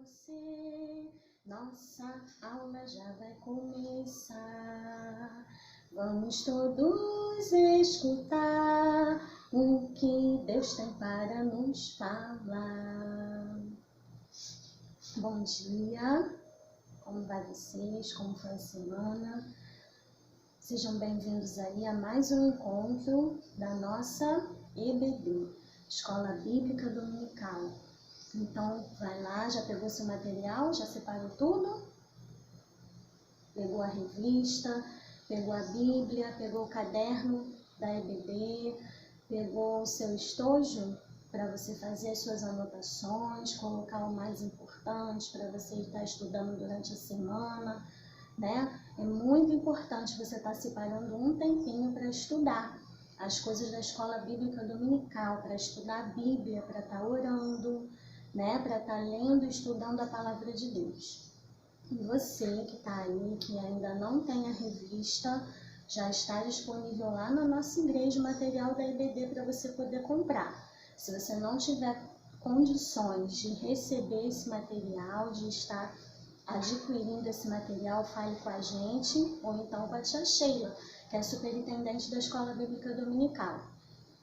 você, nossa aula já vai começar. Vamos todos escutar o que Deus tem para nos falar. Bom dia, como vai vocês? Como foi a semana? Sejam bem-vindos aí a mais um encontro da nossa EBD, Escola Bíblica Dominical. Então, vai lá, já pegou seu material? Já separou tudo? Pegou a revista, pegou a Bíblia, pegou o caderno da EBD, pegou o seu estojo para você fazer as suas anotações, colocar o mais importante para você estar estudando durante a semana, né? É muito importante você estar separando um tempinho para estudar as coisas da Escola Bíblica Dominical, para estudar a Bíblia, para estar orando, né? Para estar lendo e estudando a Palavra de Deus. E você que está aí, que ainda não tem a revista, já está disponível lá na nossa igreja o material da EBD para você poder comprar. Se você não tiver condições de receber esse material, de estar adquirindo esse material, fale com a gente ou então com a tia Sheila, que é superintendente da Escola Bíblica Dominical.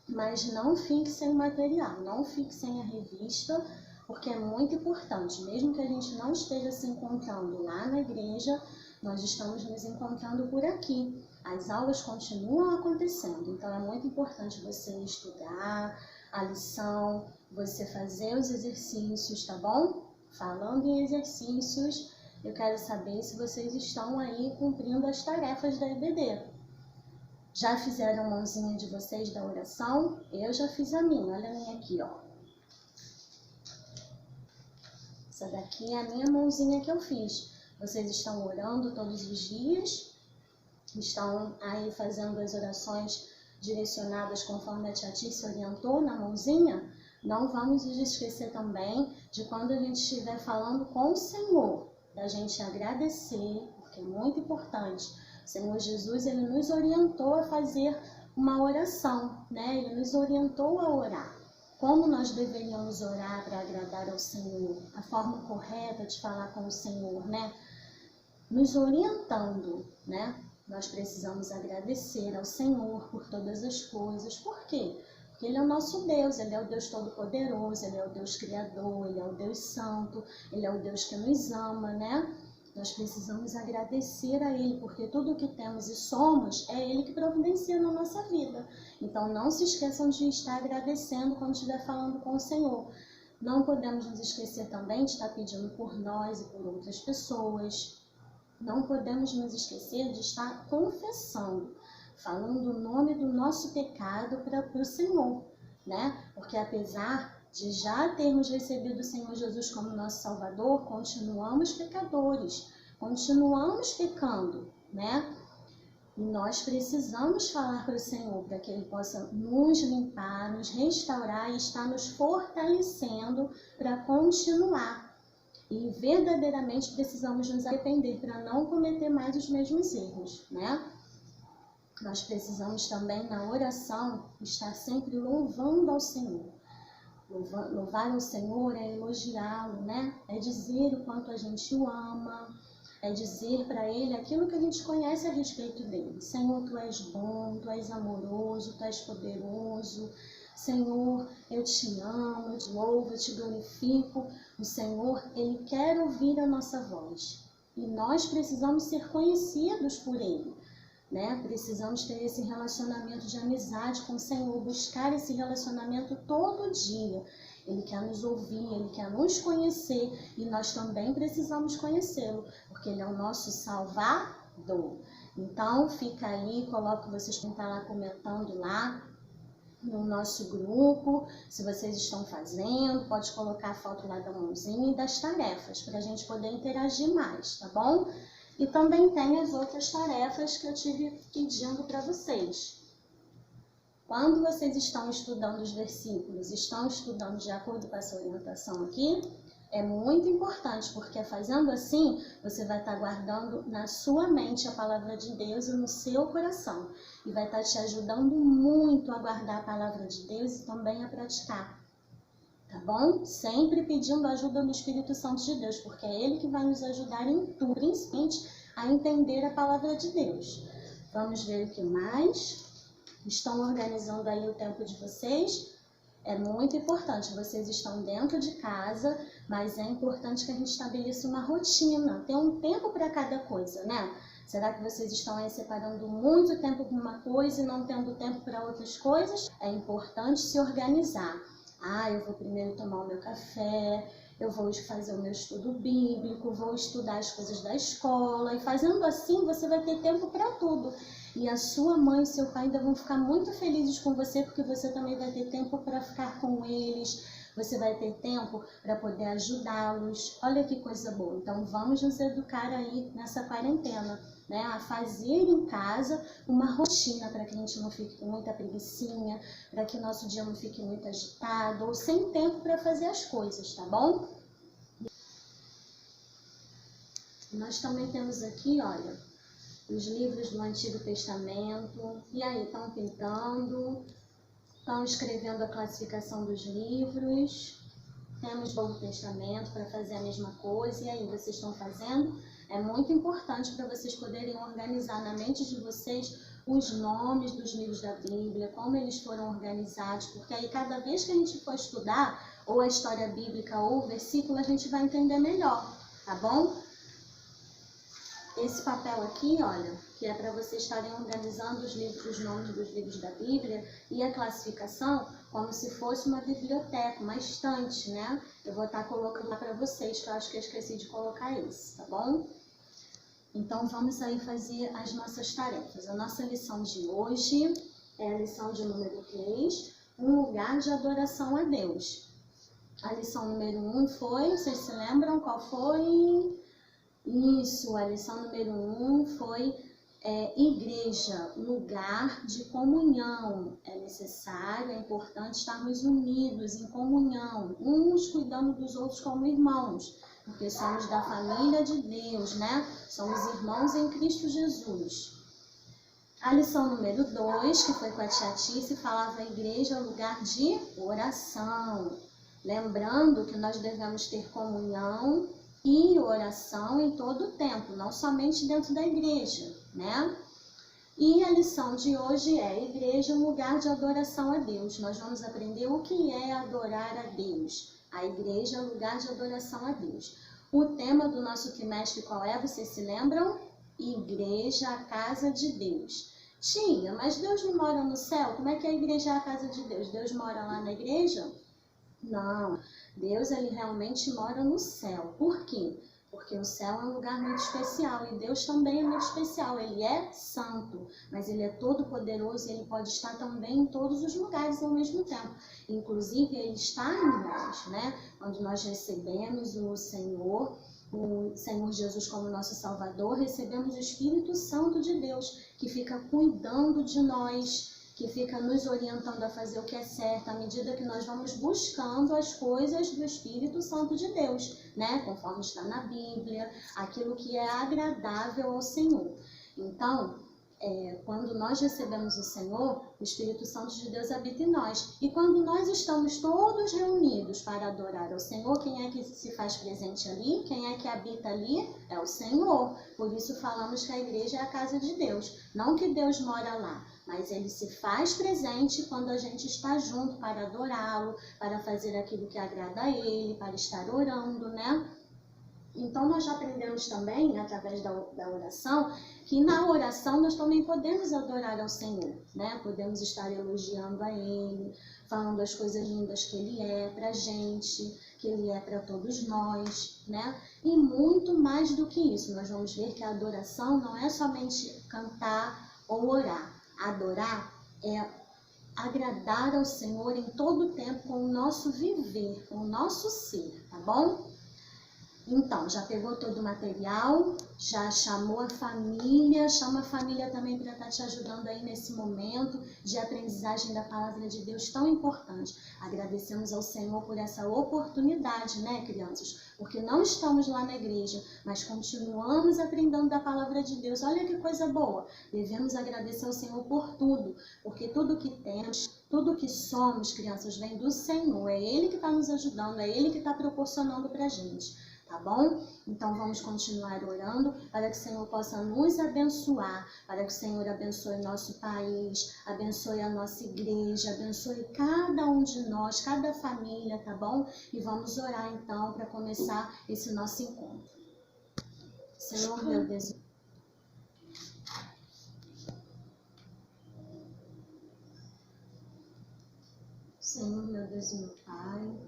Mas não fique sem o material, não fique sem a revista, porque é muito importante. Mesmo que a gente não esteja se encontrando lá na igreja, nós estamos nos encontrando por aqui. As aulas continuam acontecendo, então é muito importante você estudar a lição, você fazer os exercícios, tá bom? Falando em exercícios, eu quero saber se vocês estão aí cumprindo as tarefas da EBD. Já fizeram a mãozinha de vocês da oração? Eu já fiz a minha, olha a minha aqui, ó. Essa daqui é a minha mãozinha que eu fiz. Vocês estão orando todos os dias? Estão aí fazendo as orações direcionadas conforme a tia Tícia orientou na mãozinha? Não vamos nos esquecer também de quando a gente estiver falando com o Senhor, da gente agradecer, porque é muito importante. O Senhor Jesus, ele nos orientou a fazer uma oração, né? Ele nos orientou a orar. Como nós deveríamos orar para agradar ao Senhor? A forma correta de falar com o Senhor, né? Nos orientando, né? Nós precisamos agradecer ao Senhor por todas as coisas. Por quê? Porque Ele é o nosso Deus, Ele é o Deus Todo-Poderoso, Ele é o Deus Criador, Ele é o Deus Santo, Ele é o Deus que nos ama, né? Nós precisamos agradecer a Ele, porque tudo o que temos e somos é Ele que providencia na nossa vida. Então, não se esqueçam de estar agradecendo quando estiver falando com o Senhor. Não podemos nos esquecer também de estar pedindo por nós e por outras pessoas. Não podemos nos esquecer de estar confessando, falando o nome do nosso pecado para o Senhor, né? Porque apesar de já termos recebido o Senhor Jesus como nosso Salvador, continuamos pecadores, continuamos pecando, né? E nós precisamos falar para o Senhor, para que Ele possa nos limpar, nos restaurar e estar nos fortalecendo para continuar. E verdadeiramente precisamos nos arrepender para não cometer mais os mesmos erros, né? Nós precisamos também, na oração, estar sempre louvando ao Senhor. Louvar ao Senhor é elogiá-lo, né? É dizer o quanto a gente o ama, é dizer para Ele aquilo que a gente conhece a respeito dele. Senhor, Tu és bom, Tu és amoroso, Tu és poderoso. Senhor, eu te amo, eu te louvo, eu te glorifico. O Senhor, Ele quer ouvir a nossa voz. E nós precisamos ser conhecidos por Ele, né? Precisamos ter esse relacionamento de amizade com o Senhor, buscar esse relacionamento todo dia. Ele quer nos ouvir, Ele quer nos conhecer e nós também precisamos conhecê-lo, porque Ele é o nosso Salvador. Então, fica aí, coloco vocês que estão lá comentando lá no nosso grupo, se vocês estão fazendo, pode colocar a foto lá da mãozinha e das tarefas, para a gente poder interagir mais, tá bom? E também tem as outras tarefas que eu tive pedindo para vocês. Quando vocês estão estudando os versículos, estão estudando de acordo com essa orientação aqui, é muito importante, porque fazendo assim, você vai estar guardando na sua mente a palavra de Deus e no seu coração. E vai estar te ajudando muito a guardar a palavra de Deus e também a praticar. tá bom? Sempre pedindo a ajuda do Espírito Santo de Deus, porque é Ele que vai nos ajudar em tudo, principalmente a entender a palavra de Deus. Vamos ver o que mais. Estão organizando aí o tempo de vocês? É muito importante, vocês estão dentro de casa, mas é importante que a gente estabeleça uma rotina, ter um tempo para cada coisa, né? Será que vocês estão aí separando muito tempo para uma coisa e não tendo tempo para outras coisas? É importante se organizar. Eu vou primeiro tomar o meu café, eu vou fazer o meu estudo bíblico, vou estudar as coisas da escola, e fazendo assim você vai ter tempo para tudo. E a sua mãe e seu pai ainda vão ficar muito felizes com você, porque você também vai ter tempo para ficar com eles, você vai ter tempo para poder ajudá-los. Olha que coisa boa. Então vamos nos educar aí nessa quarentena, né? A fazer em casa uma rotina para que a gente não fique com muita preguicinha, para que nosso dia não fique muito agitado ou sem tempo para fazer as coisas, tá bom? Nós também temos aqui, olha, os livros do Antigo Testamento. E aí, estão pintando, estão escrevendo a classificação dos livros. Temos o Novo Testamento para fazer a mesma coisa. E aí, vocês estão fazendo? É muito importante para vocês poderem organizar na mente de vocês os nomes dos livros da Bíblia, como eles foram organizados, porque aí cada vez que a gente for estudar, ou a história bíblica ou o versículo, a gente vai entender melhor, tá bom? Esse papel aqui, olha, que é para vocês estarem organizando os nomes dos livros da Bíblia e a classificação como se fosse uma biblioteca, uma estante, né? Eu vou estar colocando lá para vocês, que eu acho que eu esqueci de colocar esse, tá bom? Então, vamos aí fazer as nossas tarefas. A nossa lição de hoje é a lição de número 3, um lugar de adoração a Deus. A lição número 1 foi, vocês se lembram qual foi? Isso, a lição número 1 foi igreja, lugar de comunhão. É necessário, é importante estarmos unidos em comunhão, uns cuidando dos outros como irmãos, porque somos da família de Deus, né? Somos irmãos em Cristo Jesus. A lição número 2, que foi com a tia Tice, falava a igreja, lugar de oração. Lembrando que nós devemos ter comunhão e oração em todo o tempo, não somente dentro da igreja, né? E a lição de hoje é igreja, um lugar de adoração a Deus. Nós vamos aprender o que é adorar a Deus. A igreja é um lugar de adoração a Deus. O tema do nosso trimestre qual é? Vocês se lembram? Igreja, a casa de Deus. Tia, mas Deus não mora no céu? Como é que a igreja é a casa de Deus? Deus mora lá na igreja? Não, Deus ele realmente mora no céu. Por quê? Porque o céu é um lugar muito especial e Deus também é muito especial. Ele é santo, mas ele é todo poderoso e ele pode estar também em todos os lugares ao mesmo tempo. Inclusive, ele está em nós, né? Quando nós recebemos o Senhor Jesus como nosso Salvador, recebemos o Espírito Santo de Deus, que fica cuidando de nós, que fica nos orientando a fazer o que é certo, à medida que nós vamos buscando as coisas do Espírito Santo de Deus, né? Conforme está na Bíblia, aquilo que é agradável ao Senhor. Então, quando nós recebemos o Senhor, o Espírito Santo de Deus habita em nós. E quando nós estamos todos reunidos para adorar ao Senhor, quem é que se faz presente ali? Quem é que habita ali? É o Senhor. Por isso falamos que a igreja é a casa de Deus. Não que Deus mora lá, mas ele se faz presente quando a gente está junto para adorá-lo, para fazer aquilo que agrada a ele, para estar orando, né? Então, nós já aprendemos também, através da oração, que na oração nós também podemos adorar ao Senhor, né? Podemos estar elogiando a Ele, falando as coisas lindas que Ele é para a gente, que Ele é para todos nós, né? E muito mais do que isso, nós vamos ver que a adoração não é somente cantar ou orar. Adorar é agradar ao Senhor em todo o tempo com o nosso viver, com o nosso ser, tá bom? Então, já pegou todo o material, já chamou a família, chama a família também para estar te ajudando aí nesse momento de aprendizagem da palavra de Deus tão importante. Agradecemos ao Senhor por essa oportunidade, né, crianças? Porque não estamos lá na igreja, mas continuamos aprendendo da palavra de Deus. Olha que coisa boa! Devemos agradecer ao Senhor por tudo, porque tudo que temos, tudo que somos, crianças, vem do Senhor. É Ele que está nos ajudando, é Ele que está proporcionando para a gente. Tá bom? Então vamos continuar orando para que o Senhor possa nos abençoar, para que o Senhor abençoe nosso país, abençoe a nossa igreja, abençoe cada um de nós, cada família, tá bom? E vamos orar então para começar esse nosso encontro. Senhor, meu Deus. Senhor, meu Deus e meu Pai,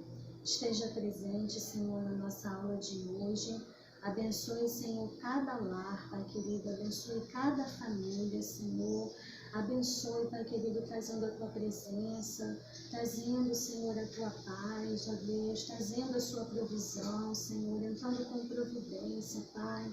esteja presente, Senhor, na nossa aula de hoje. Abençoe, Senhor, cada lar, Pai querido. Abençoe cada família, Senhor. Abençoe, Pai querido, trazendo a Tua presença, trazendo, Senhor, a Tua paz, ó Deus, trazendo a Sua provisão, Senhor, entrando com providência, Pai.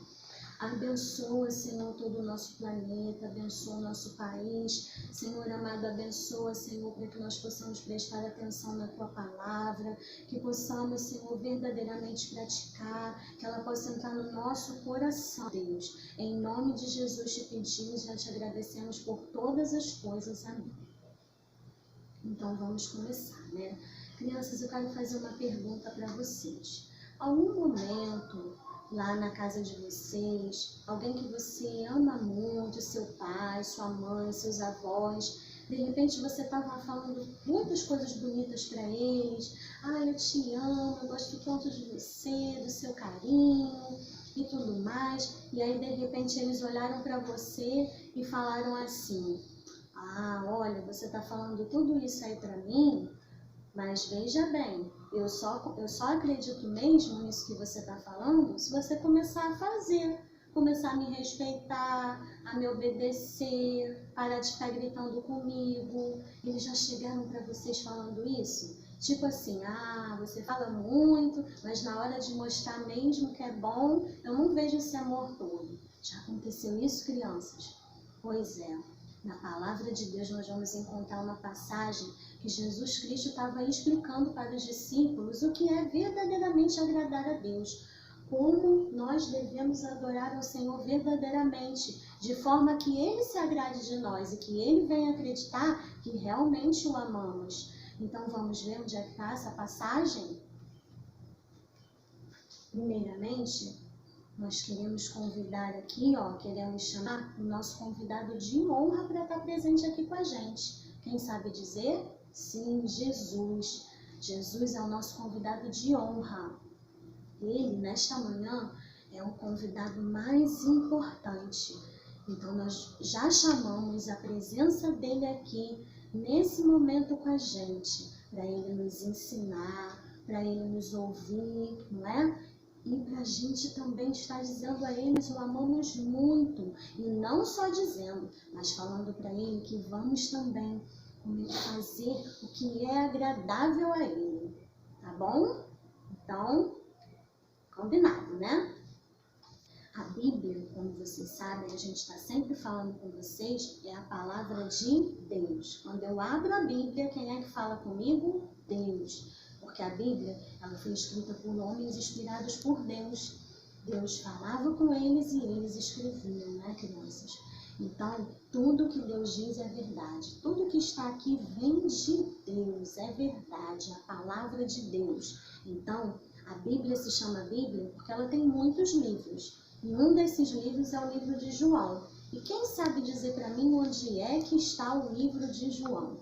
Abençoa, Senhor, todo o nosso planeta, abençoa o nosso país. Senhor amado, abençoa, Senhor, para que nós possamos prestar atenção na Tua palavra, que possamos, Senhor, verdadeiramente praticar, que ela possa entrar no nosso coração, Deus. Em nome de Jesus te pedimos e já te agradecemos por todas as coisas. Amém. Então vamos começar, né? Crianças, eu quero fazer uma pergunta para vocês. Algum momento lá na casa de vocês, alguém que você ama muito, seu pai, sua mãe, seus avós, de repente você estava falando muitas coisas bonitas para eles. Eu te amo, eu gosto tanto de você, do seu carinho e tudo mais. E aí de repente eles olharam para você e falaram assim: olha, você está falando tudo isso aí para mim, mas veja bem, eu só acredito mesmo nisso que você está falando se você começar a fazer, começar a me respeitar, a me obedecer, parar de ficar gritando comigo. Eles já chegaram para vocês falando isso? Tipo assim, você fala muito, mas na hora de mostrar mesmo que é bom, eu não vejo esse amor todo. Já aconteceu isso, crianças? Pois é. Na palavra de Deus nós vamos encontrar uma passagem que Jesus Cristo estava explicando para os discípulos o que é verdadeiramente agradar a Deus. Como nós devemos adorar ao Senhor verdadeiramente, de forma que Ele se agrade de nós e que Ele venha acreditar que realmente o amamos. Então vamos ver onde é que está essa passagem? Primeiramente, nós queremos convidar aqui, queremos chamar o nosso convidado de honra para estar presente aqui com a gente. Quem sabe dizer? Sim, Jesus. Jesus é o nosso convidado de honra. Ele, nesta manhã, é o convidado mais importante. Então, nós já chamamos a presença dele aqui, nesse momento com a gente, para ele nos ensinar, para ele nos ouvir, não é? E para a gente também estar dizendo a eles o amamos muito. E não só dizendo, mas falando para ele que vamos também fazer o que é agradável a ele. Tá bom? Então, combinado, né? A Bíblia, como vocês sabem, a gente está sempre falando com vocês, é a palavra de Deus. Quando eu abro a Bíblia, quem é que fala comigo? Deus. Porque a Bíblia, ela foi escrita por homens inspirados por Deus. Deus falava com eles e eles escreviam, né, crianças? Então, tudo que Deus diz é verdade. Tudo que está aqui vem de Deus, é verdade, a palavra de Deus. Então, a Bíblia se chama Bíblia porque ela tem muitos livros. E um desses livros é o livro de João. E quem sabe dizer para mim onde é que está o livro de João?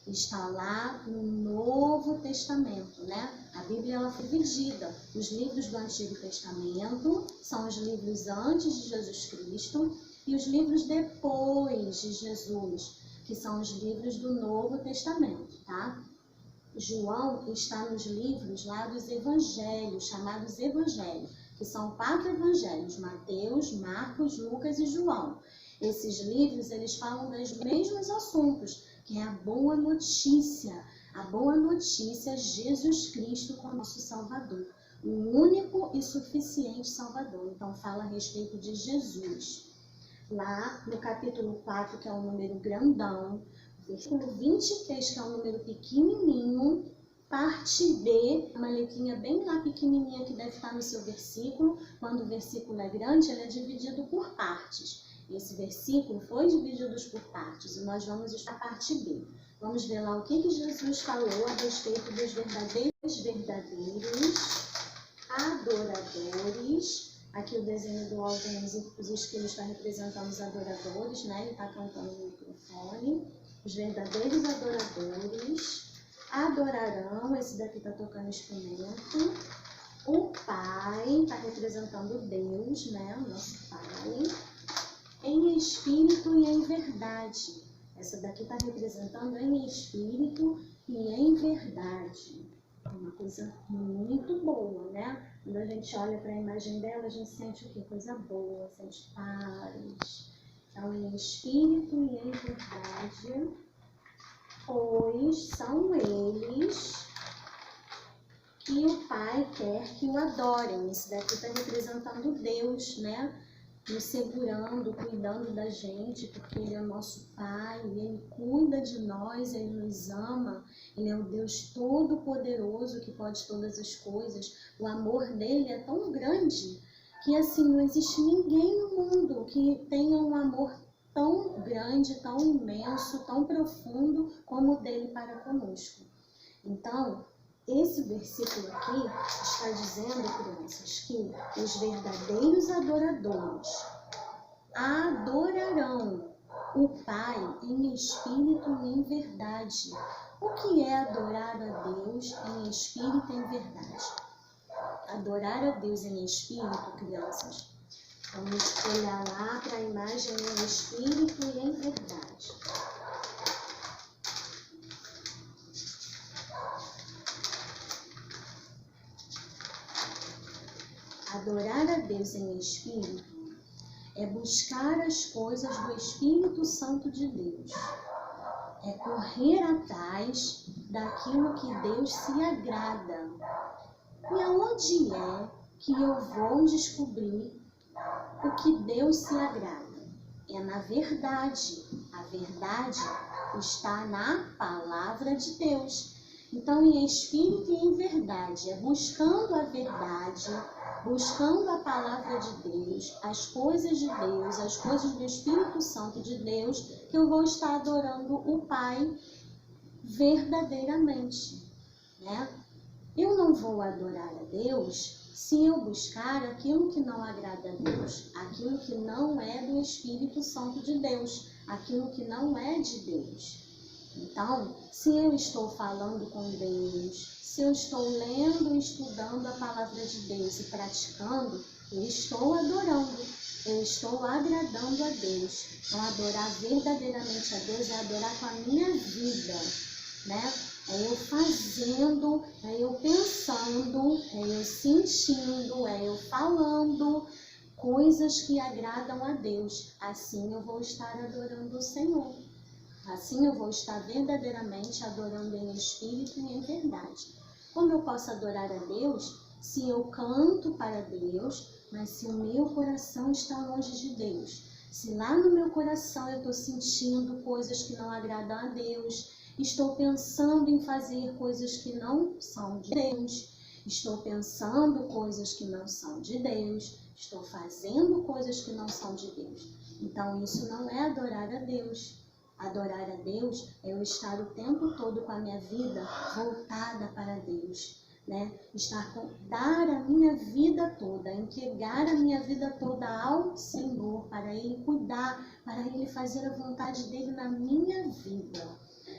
Está lá no Novo Testamento, né? A Bíblia ela foi dividida. Os livros do Antigo Testamento são os livros antes de Jesus Cristo e os livros depois de Jesus, que são os livros do Novo Testamento, tá? João está nos livros lá dos evangelhos, chamados evangelhos, que são 4 evangelhos: Mateus, Marcos, Lucas e João. Esses livros, eles falam dos mesmos assuntos, que é a boa notícia. A boa notícia é Jesus Cristo como nosso Salvador. o único e suficiente Salvador. Então fala a respeito de Jesus. Lá no capítulo 4, que é um número grandão, versículo 23, que é um número pequenininho, parte B, uma letrinha bem lá pequenininha que deve estar no seu versículo. Quando o versículo é grande, ele é dividido por partes. Esse versículo foi dividido por partes e nós vamos estar na parte B. Vamos ver lá o que Jesus falou a respeito dos verdadeiros adoradores. Aqui o desenho do Alvin, os esquilos está representando os adoradores, né? Ele está cantando no microfone. Os verdadeiros adoradores adorarão, esse daqui está tocando instrumento. O Pai está representando Deus, né? O nosso Pai, em espírito e em verdade. Essa daqui está representando em espírito e em verdade. É uma coisa muito boa, né? Quando a gente olha para a imagem dela, a gente sente o quê? Coisa boa, sente paz. Então, em espírito e em verdade, pois são eles que o Pai quer que o adorem. Esse daqui está representando Deus, né? Nos segurando, cuidando da gente, porque Ele é o nosso Pai, Ele cuida de nós, Ele nos ama, Ele é o Deus Todo-Poderoso que pode todas as coisas. O amor dele é tão grande que assim não existe ninguém no mundo que tenha um amor tão grande, tão imenso, tão profundo como o dele para conosco. Então, esse versículo aqui está dizendo, crianças, que os verdadeiros adoradores adorarão o Pai em espírito e em verdade. O que é adorar a Deus em espírito e em verdade? Adorar a Deus em espírito, crianças. Vamos olhar lá para a imagem em espírito e em verdade. Adorar a Deus em espírito é buscar as coisas do Espírito Santo de Deus. É correr atrás daquilo que Deus se agrada. E aonde é que eu vou descobrir o que Deus se agrada? É na verdade. A verdade está na palavra de Deus. Então, em espírito e em verdade, é buscando a verdade, buscando a palavra de Deus, as coisas de Deus, as coisas do Espírito Santo de Deus, que eu vou estar adorando o Pai verdadeiramente, né? Eu não vou adorar a Deus se eu buscar aquilo que não agrada a Deus, aquilo que não é do Espírito Santo de Deus, aquilo que não é de Deus. Então, se eu estou falando com Deus, se eu estou lendo e estudando a palavra de Deus e praticando, eu estou adorando, eu estou agradando a Deus. Então, adorar verdadeiramente a Deus é adorar com a minha vida, né? É eu fazendo, é eu pensando, é eu sentindo, é eu falando coisas que agradam a Deus. Assim eu vou estar adorando o Senhor. Assim eu vou estar verdadeiramente adorando em espírito e em verdade. Como eu posso adorar a Deus se eu canto para Deus, mas se o meu coração está longe de Deus? Se lá no meu coração eu estou sentindo coisas que não agradam a Deus, estou pensando em fazer coisas que não são de Deus, estou pensando coisas que não são de Deus, estou fazendo coisas que não são de Deus. Então isso não é adorar a Deus. Adorar a Deus é eu estar o tempo todo com a minha vida voltada para Deus, né? Dar a minha vida toda, entregar a minha vida toda ao Senhor, para Ele cuidar, para Ele fazer a vontade dEle na minha vida.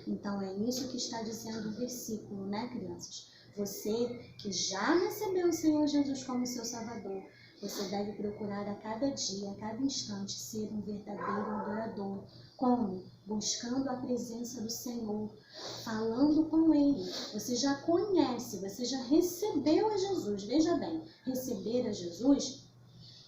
Então é isso que está dizendo o versículo, né, crianças? Você que já recebeu o Senhor Jesus como seu Salvador, você deve procurar a cada dia, a cada instante, ser um verdadeiro adorador. Como? Buscando a presença do Senhor, falando com Ele. Você já conhece, você já recebeu a Jesus. Veja bem, receber a Jesus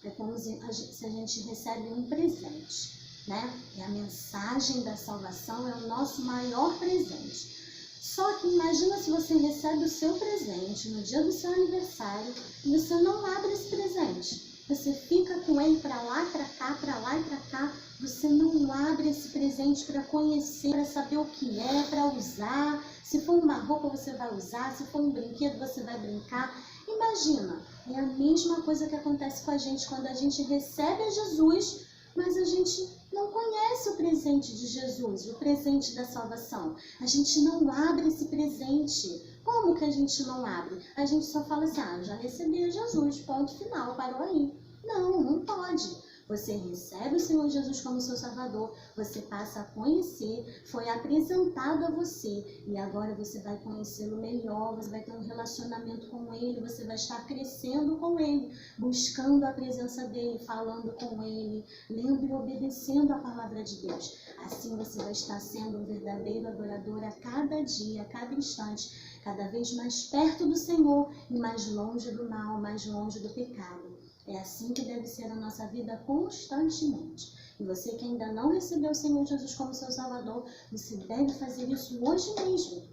é como se a gente recebe um presente, né? E a mensagem da salvação é o nosso maior presente. Só que imagina se você recebe o seu presente no dia do seu aniversário e você não abre esse presente. Você fica com ele para lá, para cá, para lá e para cá. Você não abre esse presente para conhecer, para saber o que é, para usar. Se for uma roupa, você vai usar. Se for um brinquedo, você vai brincar. Imagina, é a mesma coisa que acontece com a gente quando a gente recebe a Jesus, mas a gente não conhece o presente de Jesus, o presente da salvação. A gente não abre esse presente. Como que a gente não abre? A gente só fala assim, eu já recebi a Jesus, ponto final, parou aí. Não, não pode. Você recebe o Senhor Jesus como seu Salvador, você passa a conhecer, foi apresentado a você e agora você vai conhecê-lo melhor, você vai ter um relacionamento com Ele, você vai estar crescendo com Ele, buscando a presença dEle, falando com Ele, lendo e obedecendo a palavra de Deus. Assim você vai estar sendo um verdadeiro adorador a cada dia, a cada instante, cada vez mais perto do Senhor e mais longe do mal, mais longe do pecado. É assim que deve ser a nossa vida constantemente. E você que ainda não recebeu o Senhor Jesus como seu Salvador, você deve fazer isso hoje mesmo.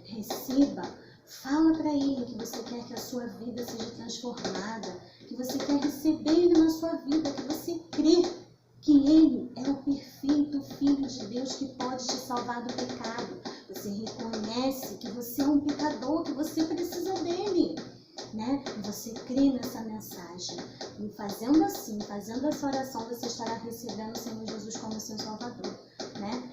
Receba, fala para Ele que você quer que a sua vida seja transformada, que você quer receber Ele na sua vida, que você crê que Ele é o perfeito Filho de Deus que pode te salvar do pecado. Você reconhece que você é um pecador, que você precisa dEle. Né? E você crê nessa mensagem. E fazendo assim, fazendo essa oração, você estará recebendo o Senhor Jesus como seu Salvador. Né?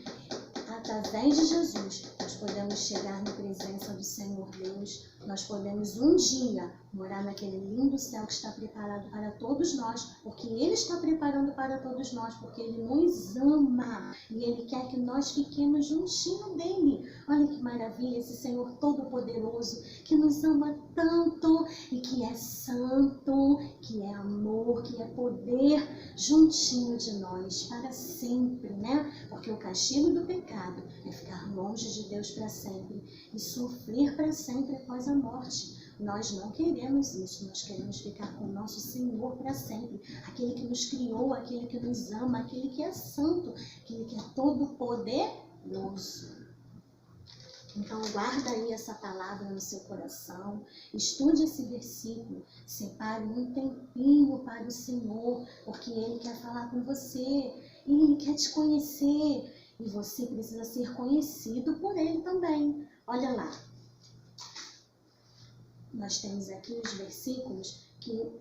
Através de Jesus, nós podemos chegar na presença do Senhor Deus. Nós podemos um dia morar naquele lindo céu que está preparado para todos nós, porque Ele está preparando para todos nós, porque Ele nos ama e Ele quer que nós fiquemos juntinho dEle. Olha que maravilha, esse Senhor Todo-Poderoso que nos ama tanto e que é santo, que é amor, que é poder juntinho de nós para sempre, né? Porque o castigo do pecado é ficar longe de Deus para sempre e sofrer para sempre após a morte. Nós não queremos isso, nós queremos ficar com o nosso Senhor para sempre, aquele que nos criou, aquele que nos ama, aquele que é santo, aquele que é todo poderoso. Então guarda aí essa palavra no seu coração, estude esse versículo, separe um tempinho para o Senhor, porque Ele quer falar com você, Ele quer te conhecer e você precisa ser conhecido por Ele também. Olha lá. Nós temos aqui os versículos que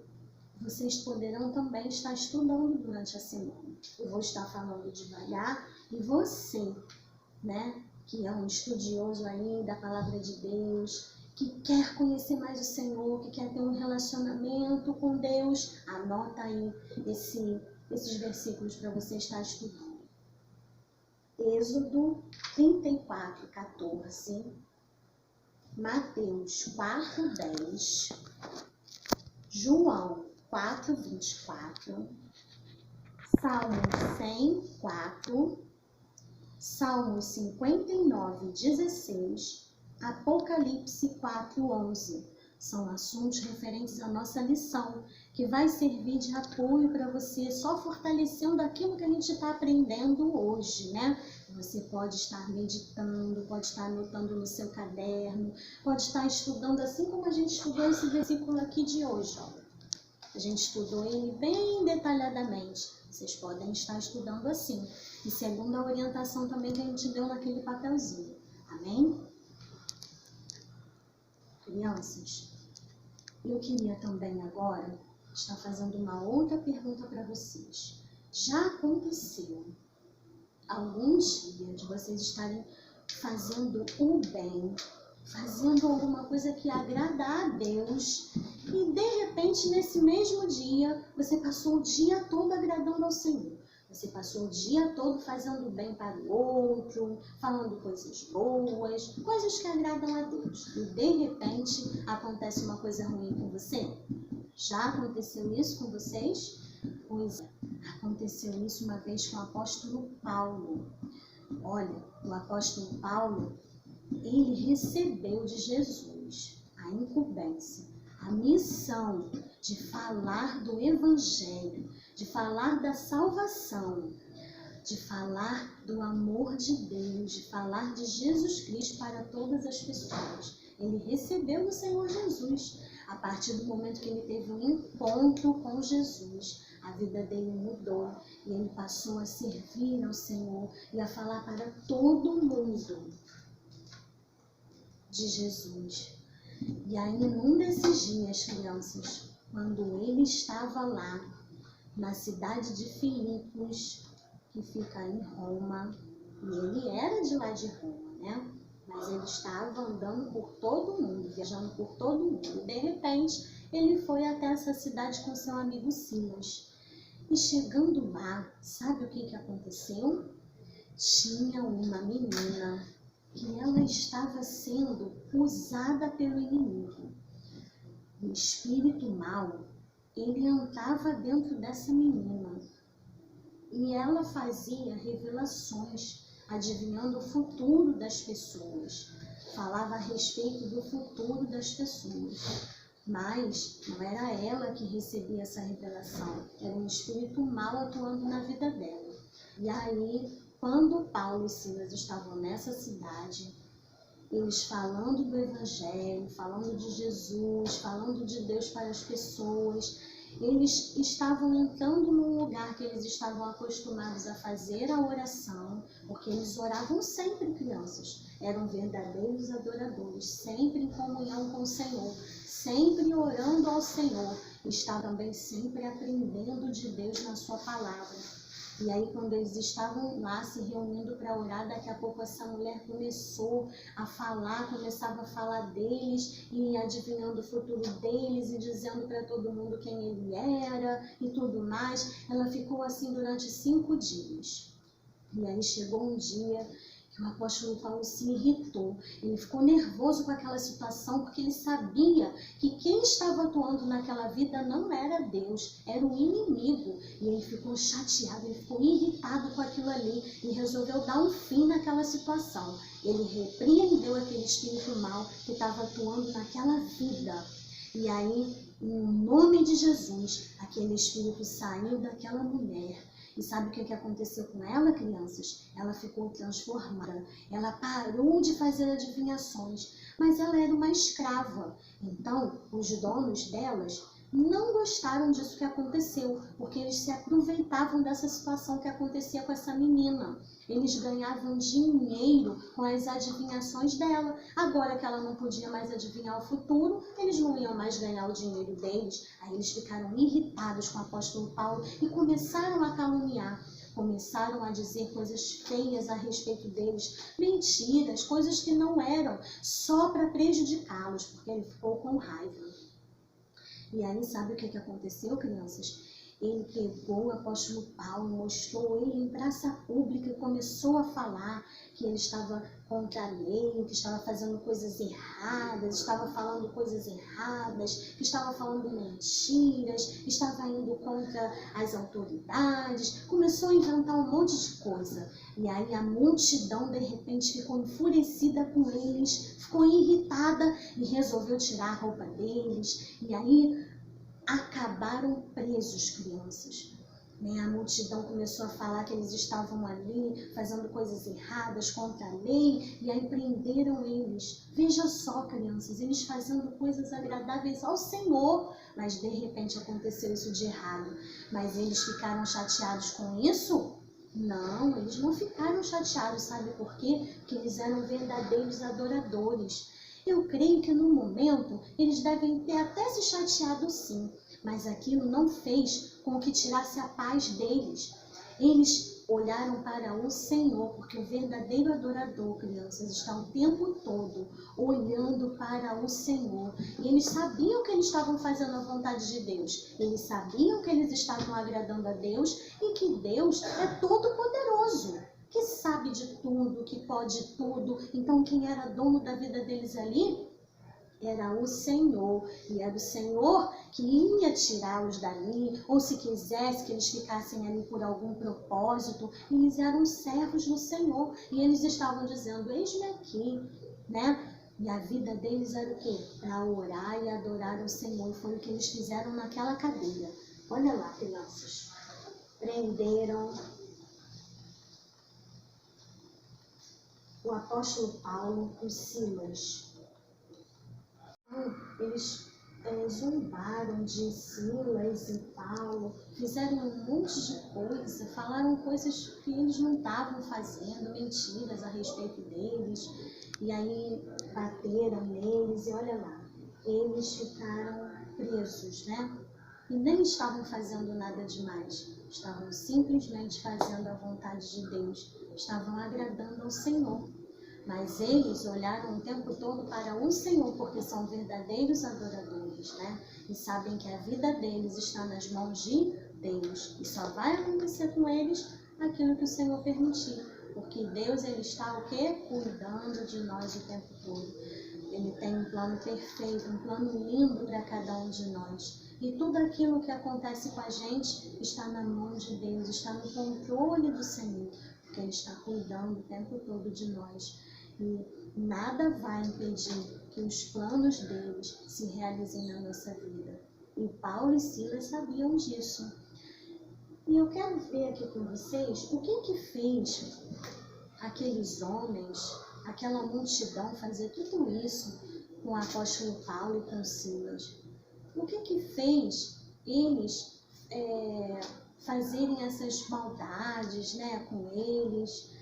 vocês poderão também estar estudando durante a semana. Eu vou estar falando devagar e você, né, que é um estudioso aí da palavra de Deus, que quer conhecer mais o Senhor, que quer ter um relacionamento com Deus, anota aí esses versículos para você estar estudando. Êxodo 34, 14. Mateus 4:10, João 4:24, Salmo 100:4, Salmos 59:16, Apocalipse 4:11. São assuntos referentes à nossa lição, que vai servir de apoio para você, só fortalecendo aquilo que a gente está aprendendo hoje, né? Você pode estar meditando, pode estar anotando no seu caderno, pode estar estudando assim como a gente estudou esse versículo aqui de hoje, ó. A gente estudou ele bem detalhadamente. Vocês podem estar estudando assim, e segundo a orientação também que a gente deu naquele papelzinho. Amém? Crianças, eu queria também agora estar fazendo uma outra pergunta para vocês. Já aconteceu algum dia de vocês estarem fazendo o bem, fazendo alguma coisa que agrada a Deus e de repente nesse mesmo dia você passou o dia todo agradando ao Senhor? Você passou o dia todo fazendo bem para o outro, falando coisas boas, coisas que agradam a Deus. E de repente acontece uma coisa ruim com você? Já aconteceu isso com vocês? Pois é, aconteceu isso uma vez com o apóstolo Paulo. Olha, o apóstolo Paulo, ele recebeu de Jesus a incumbência, a missão de falar do Evangelho, de falar da salvação. de falar do amor de Deus, de falar de Jesus Cristo para todas as pessoas. Ele recebeu o Senhor Jesus. A partir do momento que ele teve um encontro com Jesus, a vida dele mudou e ele passou a servir ao Senhor e a falar para todo mundo de Jesus. E aí, num desses dias, crianças, quando ele estava lá na cidade de Filipos, que fica em Roma, e ele era de lá de Roma, né? Mas ele estava andando por todo mundo, viajando por todo mundo. E de repente, ele foi até essa cidade com seu amigo Silas. E chegando lá, sabe o que aconteceu? Tinha uma menina que ela estava sendo usada pelo inimigo. O espírito mau, ele andava dentro dessa menina. E ela fazia revelações, adivinhando o futuro das pessoas. Falava a respeito do futuro das pessoas. Mas não era ela que recebia essa revelação. Era um espírito mau atuando na vida dela. E aí, quando Paulo e Silas estavam nessa cidade, eles falando do Evangelho, falando de Jesus, falando de Deus para as pessoas, eles estavam entrando num lugar que eles estavam acostumados a fazer a oração, porque eles oravam sempre, crianças. Eram verdadeiros adoradores, sempre em comunhão com o Senhor, sempre orando ao Senhor. Estavam também sempre aprendendo de Deus na sua palavra. E aí, quando eles estavam lá se reunindo para orar, daqui a pouco essa mulher começou a falar, começava a falar deles e adivinhando o futuro deles e dizendo para todo mundo quem ele era e tudo mais. Ela ficou assim durante 5 dias. E aí chegou um dia que o apóstolo Paulo se irritou. Ele ficou nervoso com aquela situação porque ele sabia que quem estava atuando naquela vida não era Deus, era o inimigo. E ele ficou chateado, ele ficou irritado com aquilo ali e resolveu dar um fim naquela situação. Ele repreendeu aquele espírito mau que estava atuando naquela vida. E aí, em nome de Jesus, aquele espírito saiu daquela mulher. E sabe o que aconteceu com ela, crianças? Ela ficou transformada. Ela parou de fazer adivinhações, mas ela era uma escrava. Então, os donos delas não gostaram disso que aconteceu, porque eles se aproveitavam dessa situação que acontecia com essa menina. Eles ganhavam dinheiro com as adivinhações dela. Agora que ela não podia mais adivinhar o futuro, eles não iam mais ganhar o dinheiro deles. Aí eles ficaram irritados com o apóstolo Paulo e começaram a caluniar. Começaram a dizer coisas feias a respeito deles, mentiras, coisas que não eram, só para prejudicá-los, porque ele ficou com raiva. E aí, sabe o que aconteceu, crianças? Ele pegou o apóstolo Paulo, mostrou ele em praça pública e começou a falar que ele estava contra a lei, que estava fazendo coisas erradas, estava falando coisas erradas, que estava falando mentiras, estava indo contra as autoridades. Começou a inventar um monte de coisa. E aí a multidão, de repente, ficou enfurecida com eles, ficou irritada e resolveu tirar a roupa deles. E aí acabaram presos, crianças. A multidão começou a falar que eles estavam ali fazendo coisas erradas contra a lei e aí prenderam eles. Veja só, crianças, eles fazendo coisas agradáveis ao Senhor, mas de repente aconteceu isso de errado. Mas eles ficaram chateados com isso? Não, eles não ficaram chateados, sabe por quê? Porque eles eram verdadeiros adoradores. Eu creio que no momento eles devem ter até se chateado sim, mas aquilo não fez com que tirasse a paz deles. Eles olharam para o Senhor, porque o verdadeiro adorador, crianças, está o tempo todo olhando para o Senhor. E eles sabiam que eles estavam fazendo a vontade de Deus. Eles sabiam que eles estavam agradando a Deus e que Deus é todo poderoso, que sabe de tudo, que pode tudo. Então, quem era dono da vida deles ali era o Senhor, e era o Senhor que ia tirá-los dali, ou se quisesse que eles ficassem ali por algum propósito. Eles eram servos do Senhor, e eles estavam dizendo, eis-me aqui, né? E a vida deles era o quê? Para orar e adorar o Senhor, e foi o que eles fizeram naquela cadeia. Olha lá, crianças, prenderam o apóstolo Paulo e Silas. Eles zombaram de Silas e Paulo, fizeram um monte de coisa, falaram coisas que eles não estavam fazendo, mentiras a respeito deles, e aí bateram neles, e olha lá, eles ficaram presos, né? E nem estavam fazendo nada demais, estavam simplesmente fazendo a vontade de Deus, estavam agradando ao Senhor. Mas eles olharam o tempo todo para o Senhor, porque são verdadeiros adoradores, né? E sabem que a vida deles está nas mãos de Deus. E só vai acontecer com eles aquilo que o Senhor permitir. Porque Deus, Ele está o quê? Cuidando de nós o tempo todo. Ele tem um plano perfeito, um plano lindo para cada um de nós. E tudo aquilo que acontece com a gente está na mão de Deus, está no controle do Senhor. Porque Ele está cuidando o tempo todo de nós. E nada vai impedir que os planos deles se realizem na nossa vida. E Paulo e Silas sabiam disso. E eu quero ver aqui com vocês o que fez aqueles homens, aquela multidão fazer tudo isso com o apóstolo Paulo e com Silas. O que fez eles fazerem essas maldades, né, com eles?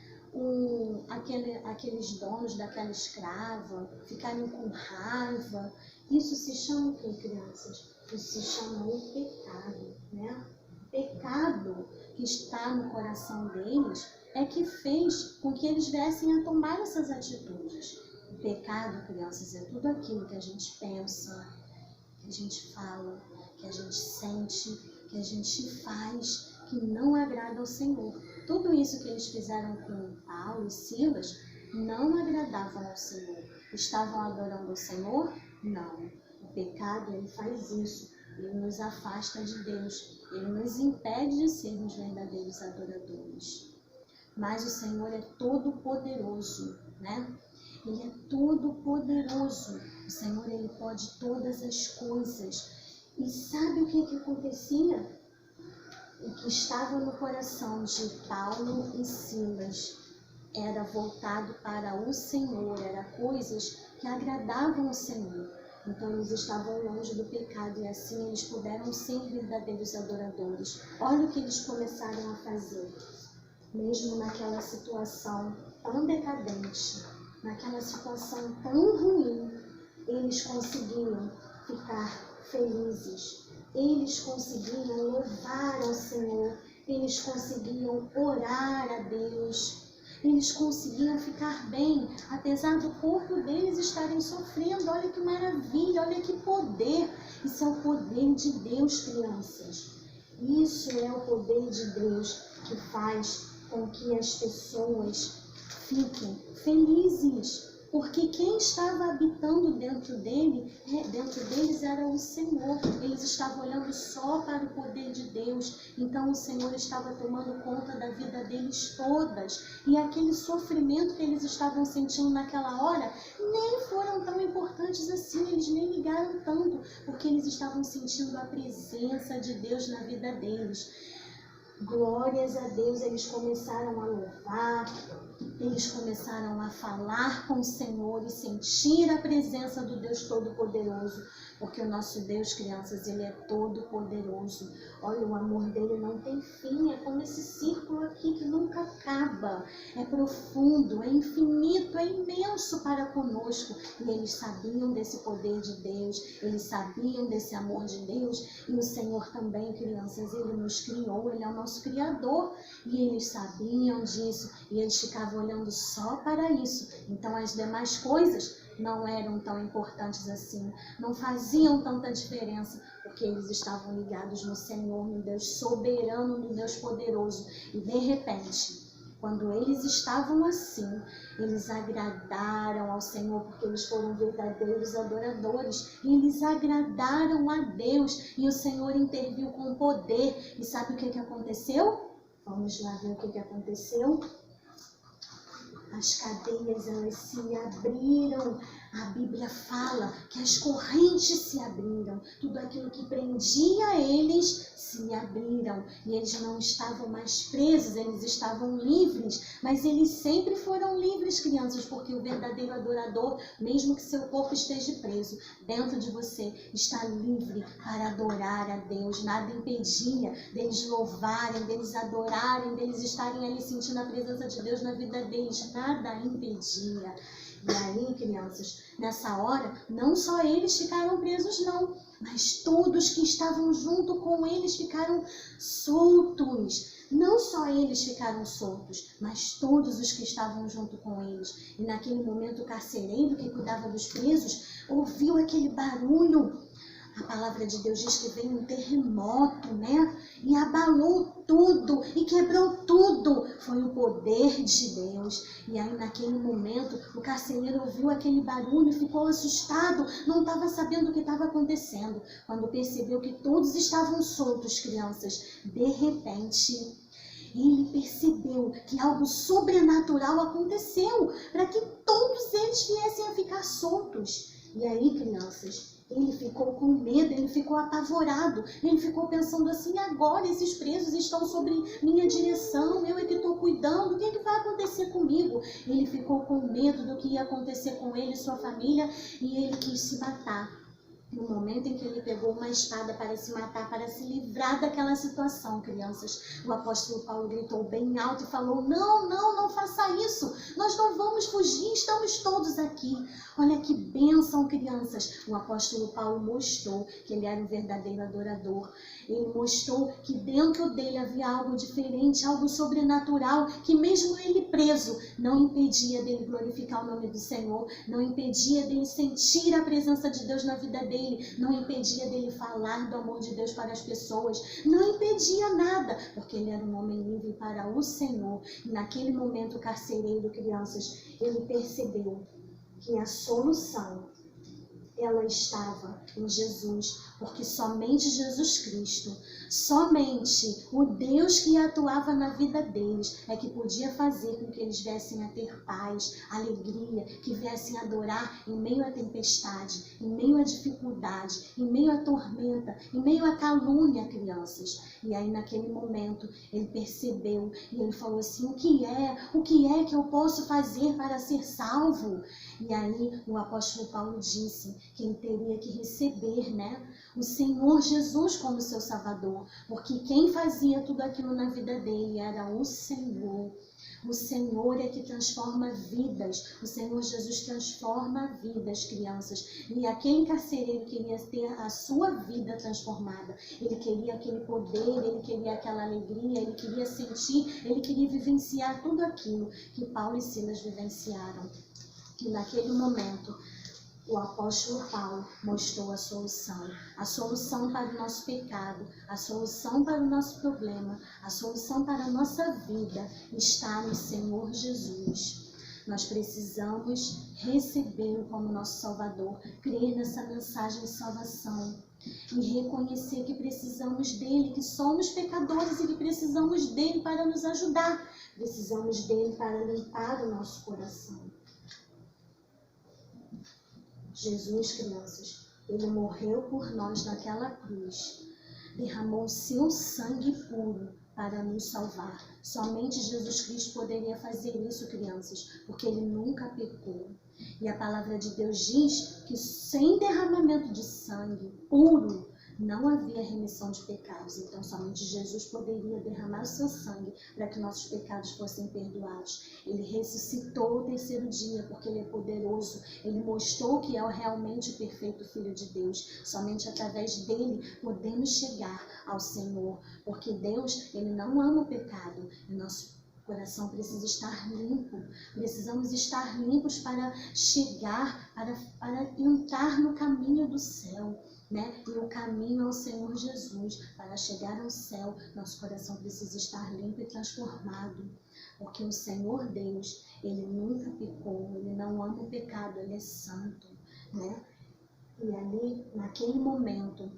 Aqueles donos daquela escrava ficarem com raiva. Isso se chama o que, crianças? Isso se chama o pecado, né? O pecado que está no coração deles é que fez com que eles viessem a tomar essas atitudes. O pecado, crianças, é tudo aquilo que a gente pensa, que a gente fala, que a gente sente, que a gente faz, que não agrada ao Senhor. Tudo isso que eles fizeram com Paulo e Silas não agradavam ao Senhor. Estavam adorando ao Senhor? Não. O pecado, ele faz isso. Ele nos afasta de Deus. Ele nos impede de sermos verdadeiros adoradores. Mas o Senhor é todo poderoso, né? Ele é todo poderoso. O Senhor, ele pode todas as coisas. E sabe o que acontecia? O que estava no coração de Paulo e Silas era voltado para o Senhor, era coisas que agradavam ao Senhor. Então eles estavam longe do pecado e assim eles puderam ser verdadeiros adoradores. Olha o que eles começaram a fazer. Mesmo naquela situação tão decadente, naquela situação tão ruim, eles conseguiam ficar felizes. Eles conseguiam louvar ao Senhor, eles conseguiam orar a Deus, eles conseguiam ficar bem, apesar do corpo deles estarem sofrendo. Olha que maravilha, olha que poder. Isso é o poder de Deus, crianças. Isso é o poder de Deus que faz com que as pessoas fiquem felizes. Porque quem estava habitando dentro deles era o Senhor. Eles estavam olhando só para o poder de Deus. Então o Senhor estava tomando conta da vida deles todas. E aquele sofrimento que eles estavam sentindo naquela hora nem foram tão importantes assim. Eles nem ligaram tanto, porque eles estavam sentindo a presença de Deus na vida deles. Glórias a Deus, eles começaram a louvar, eles começaram a falar com o Senhor e sentir a presença do Deus Todo-Poderoso, porque o nosso Deus, crianças, Ele é Todo-Poderoso. Olha, o amor dele não tem fim, é como esse círculo aqui que nunca acaba, é profundo, é infinito, é imenso para conosco. E eles sabiam desse poder de Deus, eles sabiam desse amor de Deus, e o Senhor também, crianças, Ele nos criou, Ele é o nosso Criador, e eles sabiam disso, e eles ficavam olhando só para isso. Então as demais coisas não eram tão importantes assim, não faziam tanta diferença, porque eles estavam ligados no Senhor, no Deus soberano, no Deus poderoso. E de repente, quando eles estavam assim, eles agradaram ao Senhor, porque eles foram verdadeiros adoradores, e eles agradaram a Deus, e o Senhor interviu com poder. E sabe o que aconteceu? Vamos lá ver o que aconteceu. As cadeias, elas se abriram, a Bíblia fala que as correntes se abriram, tudo aquilo que prendia eles se abriram, e eles não estavam mais presos, eles estavam livres, mas eles sempre foram livres, crianças, porque o verdadeiro adorador, mesmo que seu corpo esteja preso, dentro de você está livre para adorar a Deus. Nada impedia deles louvarem, deles adorarem, deles estarem ali sentindo a presença de Deus na vida deles, nada impedia. E aí, crianças, nessa hora, não só eles ficaram presos, não, mas todos que estavam junto com eles ficaram soltos. Não só eles ficaram soltos, mas todos os que estavam junto com eles. E naquele momento, o carcereiro que cuidava dos presos ouviu aquele barulho. A palavra de Deus diz que veio um terremoto, né? E abalou tudo e quebrou tudo. Foi o poder de Deus. E aí, naquele momento, o carcereiro ouviu aquele barulho e ficou assustado. Não estava sabendo o que estava acontecendo. Quando percebeu que todos estavam soltos, crianças, de repente, ele percebeu que algo sobrenatural aconteceu para que todos eles viessem a ficar soltos. E aí, crianças, ele ficou com medo, ele ficou apavorado, ele ficou pensando assim: agora esses presos estão sobre minha direção, eu é que estou cuidando, o que é que vai acontecer comigo? Ele ficou com medo do que ia acontecer com ele e sua família, e ele quis se matar. No momento em que ele pegou uma espada para se matar, para se livrar daquela situação, crianças, o apóstolo Paulo gritou bem alto e falou: não faça isso, nós não vamos fugir, estamos todos aqui. Olha que bênção, crianças. O apóstolo Paulo mostrou que ele era um verdadeiro adorador. Ele mostrou que dentro dele havia algo diferente, algo sobrenatural, que mesmo ele preso, não impedia dele glorificar o nome do Senhor, não impedia dele sentir a presença de Deus na vida dele, não impedia dele falar do amor de Deus para as pessoas, não impedia nada, porque ele era um homem livre para o Senhor. E naquele momento, o carcereiro, crianças, ele percebeu que a solução, ela estava em Jesus, porque somente Jesus Cristo, somente o Deus que atuava na vida deles é que podia fazer com que eles viessem a ter paz, alegria, que viessem a adorar em meio à tempestade, em meio à dificuldade, em meio à tormenta, em meio à calúnia, crianças. E aí naquele momento ele percebeu e ele falou assim: o que é que eu posso fazer para ser salvo? E aí o apóstolo Paulo disse que ele teria que receber, né, o Senhor Jesus como seu Salvador, porque quem fazia tudo aquilo na vida dele era o Senhor. O Senhor é que transforma vidas. O Senhor Jesus transforma vidas, crianças. E aquele carcereiro queria ter a sua vida transformada. Ele queria aquele poder, ele queria aquela alegria, ele queria sentir, ele queria vivenciar tudo aquilo que Paulo e Silas vivenciaram. E naquele momento, o apóstolo Paulo mostrou a solução para o nosso pecado, a solução para o nosso problema, a solução para a nossa vida está no Senhor Jesus. Nós precisamos recebê-lo como nosso Salvador, crer nessa mensagem de salvação e reconhecer que precisamos dele, que somos pecadores e que precisamos dele para nos ajudar, precisamos dele para limpar o nosso coração. Jesus, crianças, ele morreu por nós naquela cruz, derramou o seu sangue puro para nos salvar. Somente Jesus Cristo poderia fazer isso, crianças, porque ele nunca pecou. E a palavra de Deus diz que sem derramamento de sangue puro não havia remissão de pecados. Então somente Jesus poderia derramar o seu sangue para que nossos pecados fossem perdoados. Ele ressuscitou o terceiro dia porque ele é poderoso. Ele mostrou que é realmente o perfeito Filho de Deus. Somente através dele podemos chegar ao Senhor, porque Deus, ele não ama o pecado. E nosso coração precisa estar limpo. Precisamos estar limpos para chegar, para entrar no caminho do céu, né? E o caminho ao Senhor Jesus. Para chegar ao céu, nosso coração precisa estar limpo e transformado. Porque o Senhor Deus, ele nunca pecou, ele não ama o pecado, ele é santo, né? E ali, naquele momento,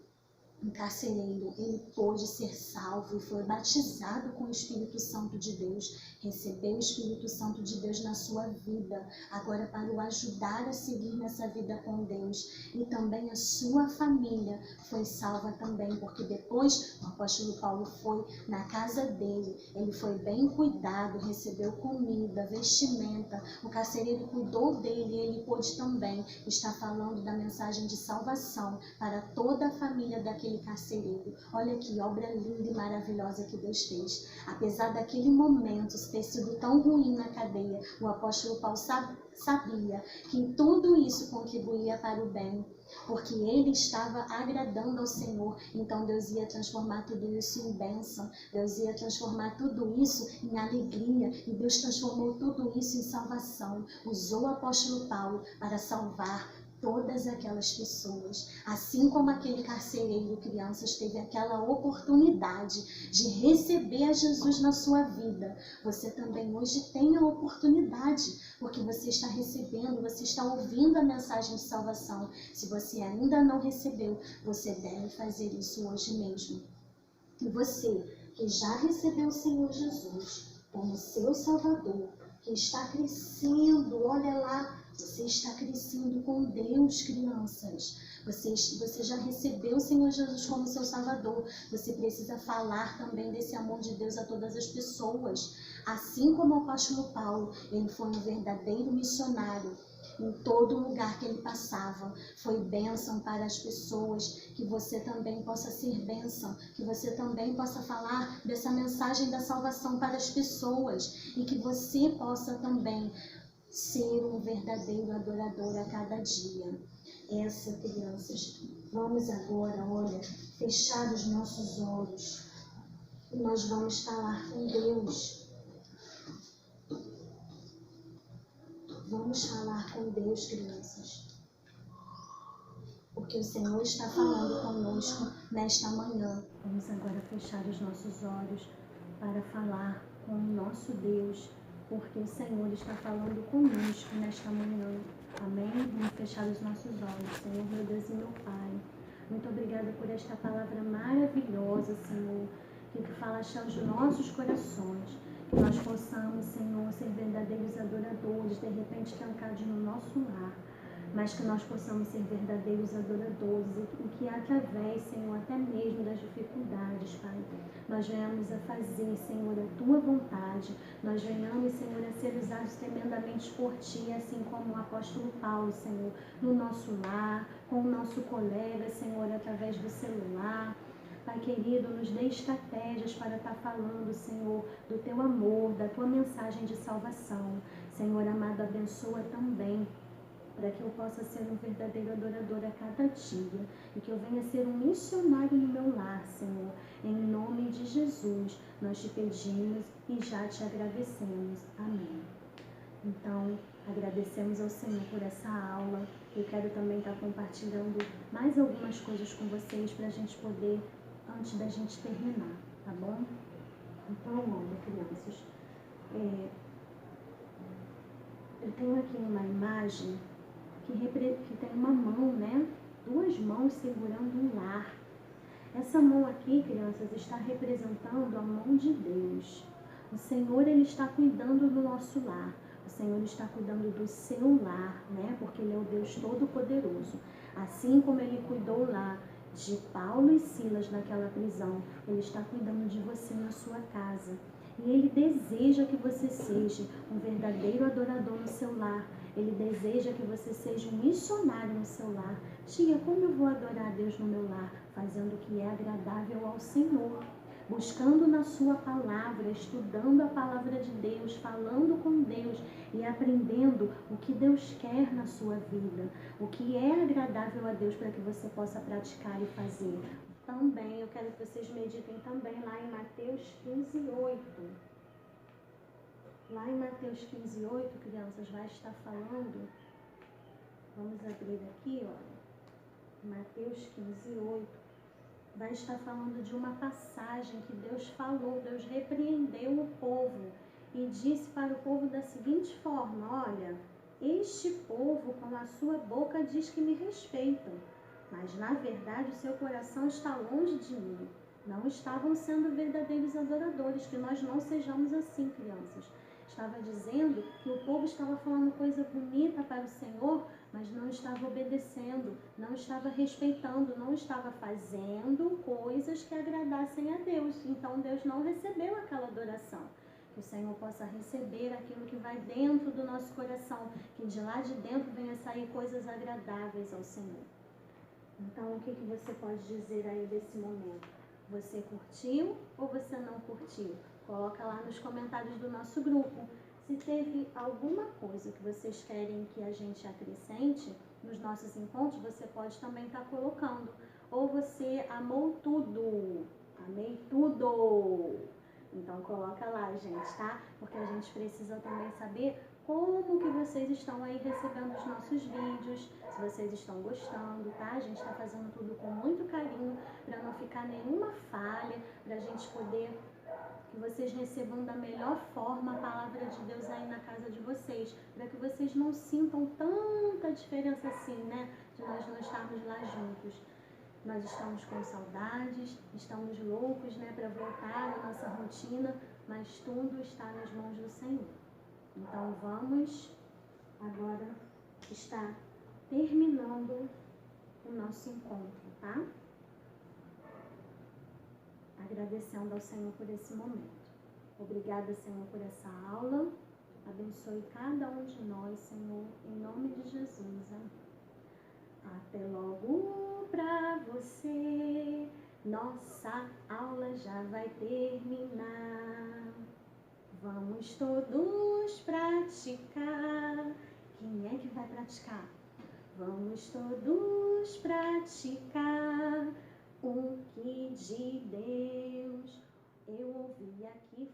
um carcereiro, ele pôde ser salvo e foi batizado com o Espírito Santo de Deus, recebeu o Espírito Santo de Deus na sua vida, agora para o ajudar a seguir nessa vida com Deus. E também a sua família foi salva também, porque depois o apóstolo Paulo foi na casa dele, ele foi bem cuidado, recebeu comida, vestimenta, o carcereiro cuidou dele e ele pôde também estar falando da mensagem de salvação para toda a família daquele carcereiro. Olha que obra linda e maravilhosa que Deus fez. Apesar daquele momento ter sido tão ruim na cadeia, o apóstolo Paulo sabia que tudo isso contribuía para o bem, porque ele estava agradando ao Senhor. Então Deus ia transformar tudo isso em bênção, Deus ia transformar tudo isso em alegria, e Deus transformou tudo isso em salvação. Usou o apóstolo Paulo para salvar todas aquelas pessoas, assim como aquele carcereiro, crianças, teve aquela oportunidade de receber a Jesus na sua vida. Você também hoje tem a oportunidade, porque você está recebendo, você está ouvindo a mensagem de salvação. Se você ainda não recebeu, você deve fazer isso hoje mesmo. E você que já recebeu o Senhor Jesus como seu Salvador, que está crescendo, olha lá, você está crescendo com Deus, crianças. Você já recebeu o Senhor Jesus como seu Salvador. Você precisa falar também desse amor de Deus a todas as pessoas. Assim como o apóstolo Paulo, ele foi um verdadeiro missionário. Em todo lugar que ele passava, foi bênção para as pessoas. Que você também possa ser bênção, que você também possa falar dessa mensagem da salvação para as pessoas, e que você possa também ser um verdadeiro adorador a cada dia. Crianças, vamos agora, olha, fechar os nossos olhos e nós vamos falar com Deus. Vamos falar com Deus, crianças, porque o Senhor está falando conosco nesta manhã. Vamos agora fechar os nossos olhos para falar com o nosso Deus, porque o Senhor está falando conosco nesta manhã. Amém? Vamos fechar os nossos olhos. Senhor, meu Deus e meu Pai, muito obrigada por esta palavra maravilhosa, Senhor, que tu falaste aos nossos corações. Que nós possamos, Senhor, ser verdadeiros adoradores, de repente trancados no nosso lar, mas que nós possamos ser verdadeiros adoradores e que através, Senhor, até mesmo das dificuldades, Pai, nós venhamos a fazer, Senhor, a Tua vontade, nós venhamos, Senhor, a ser usados tremendamente por Ti, assim como o apóstolo Paulo, Senhor, no nosso lar, com o nosso colega, Senhor, através do celular. Pai querido, nos dê estratégias para estar falando, Senhor, do Teu amor, da Tua mensagem de salvação. Senhor amado, abençoa também, para que eu possa ser um verdadeiro adorador a cada dia e que eu venha ser um missionário no meu lar, Senhor. Em nome de Jesus, nós te pedimos e já te agradecemos. Amém. Então, agradecemos ao Senhor por essa aula. Eu quero também estar compartilhando mais algumas coisas com vocês para a gente poder, antes da gente terminar, tá bom? Então, olha, crianças, eu tenho aqui uma imagem que tem uma mão, né? Duas mãos segurando um lar. Essa mão aqui, crianças, está representando a mão de Deus. O Senhor, Ele está cuidando do nosso lar. O Senhor está cuidando do seu lar, né? Porque Ele é o Deus Todo-Poderoso. Assim como Ele cuidou lá de Paulo e Silas naquela prisão, Ele está cuidando de você na sua casa. E Ele deseja que você seja um verdadeiro adorador no seu lar. Ele deseja que você seja um missionário no seu lar. Tia, como eu vou adorar a Deus no meu lar? Fazendo o que é agradável ao Senhor. Buscando na sua palavra, estudando a palavra de Deus, falando com Deus e aprendendo o que Deus quer na sua vida. O que é agradável a Deus para que você possa praticar e fazer. Também, eu quero que vocês meditem também lá em Mateus 15:8. Lá em Mateus 15:8, crianças, vai estar falando, vamos abrir aqui, olha, Mateus 15:8, vai estar falando de uma passagem que Deus falou, Deus repreendeu o povo e disse para o povo da seguinte forma: olha, este povo com a sua boca diz que me respeitam, mas na verdade o seu coração está longe de mim. Não estavam sendo verdadeiros adoradores, que nós não sejamos assim, crianças. Estava dizendo que o povo estava falando coisa bonita para o Senhor, mas não estava obedecendo, não estava respeitando, não estava fazendo coisas que agradassem a Deus. Então Deus não recebeu aquela adoração. Que o Senhor possa receber aquilo que vai dentro do nosso coração, que de lá de dentro venha sair coisas agradáveis ao Senhor. Então, o que você pode dizer aí desse momento? Você curtiu ou você não curtiu? Coloca lá nos comentários do nosso grupo. Se teve alguma coisa que vocês querem que a gente acrescente nos nossos encontros, você pode também estar colocando. Ou você amou tudo, amei tudo. Então coloca lá, gente, tá? Porque a gente precisa também saber como que vocês estão aí recebendo os nossos vídeos, se vocês estão gostando, tá? A gente está fazendo tudo com muito carinho, para não ficar nenhuma falha, para a gente poder que vocês recebam da melhor forma a palavra de Deus aí na casa de vocês, para que vocês não sintam tanta diferença assim, né? De nós não estarmos lá juntos. Nós estamos com saudades, estamos loucos, né, para voltar à nossa rotina, mas tudo está nas mãos do Senhor. Então vamos agora estar terminando o nosso encontro, tá? Agradecendo ao Senhor por esse momento. Obrigada, Senhor, por essa aula. Abençoe cada um de nós, Senhor, em nome de Jesus. Amém. Até logo pra você. Nossa aula já vai terminar. Vamos todos praticar. Quem é que vai praticar? Vamos todos praticar o que de Deus eu ouvi aqui